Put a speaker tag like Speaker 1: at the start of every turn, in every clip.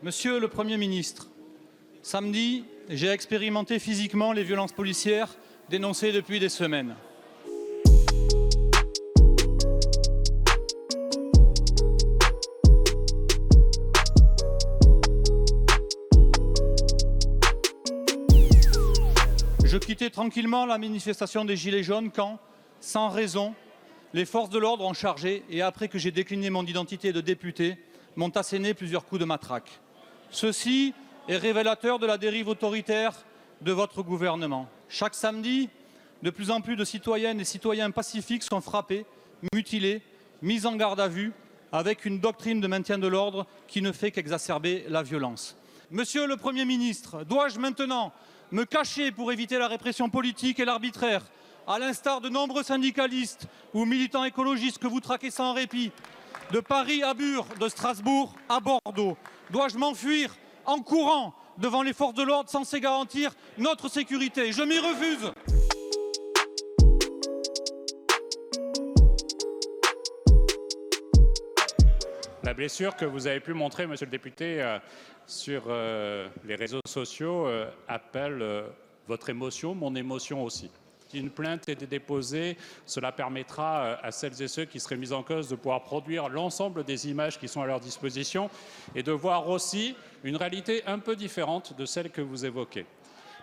Speaker 1: Monsieur le Premier ministre, samedi, j'ai expérimenté physiquement les violences policières dénoncées depuis des semaines. Je quittais tranquillement la manifestation des Gilets jaunes quand, sans raison, les forces de l'ordre ont chargé et après que j'ai décliné mon identité de député, m'ont asséné plusieurs coups de matraque. Ceci est révélateur de la dérive autoritaire de votre gouvernement. Chaque samedi, de plus en plus de citoyennes et citoyens pacifiques sont frappés, mutilés, mis en garde à vue, avec une doctrine de maintien de l'ordre qui ne fait qu'exacerber la violence. Monsieur le Premier ministre, dois-je maintenant me cacher pour éviter la répression politique et l'arbitraire, à l'instar de nombreux syndicalistes ou militants écologistes que vous traquez sans répit, de Paris à Bure, de Strasbourg à Bordeaux? Dois-je m'enfuir en courant devant les forces de l'ordre censées garantir notre sécurité? Je m'y refuse.
Speaker 2: La blessure que vous avez pu montrer, monsieur le député, sur les réseaux sociaux appelle votre émotion, mon émotion aussi. Si une plainte était déposée, cela permettra à celles et ceux qui seraient mis en cause de pouvoir produire l'ensemble des images qui sont à leur disposition et de voir aussi une réalité un peu différente de celle que vous évoquez.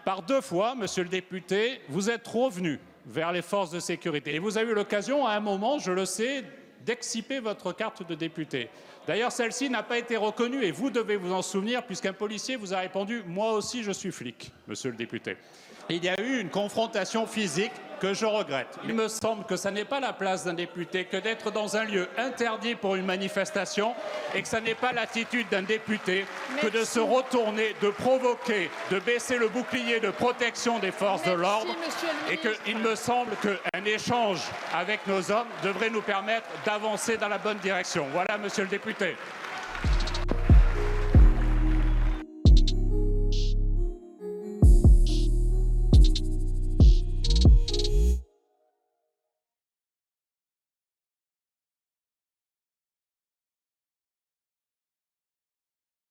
Speaker 2: Par deux fois, monsieur le député, vous êtes revenu vers les forces de sécurité et vous avez eu l'occasion à un moment, je le sais, d'exciper votre carte de député. D'ailleurs, celle-ci n'a pas été reconnue et vous devez vous en souvenir puisqu'un policier vous a répondu « Moi aussi, je suis flic, monsieur le député ». Il y a eu une confrontation physique que je regrette. Il me semble que ça n'est pas la place d'un député que d'être dans un lieu interdit pour une manifestation et que ça n'est pas l'attitude d'un député que de se retourner, de provoquer, de baisser le bouclier de protection des forces de l'ordre et qu'il me semble qu'un échange avec nos hommes devrait nous permettre d'avancer dans la bonne direction. Voilà, monsieur le député.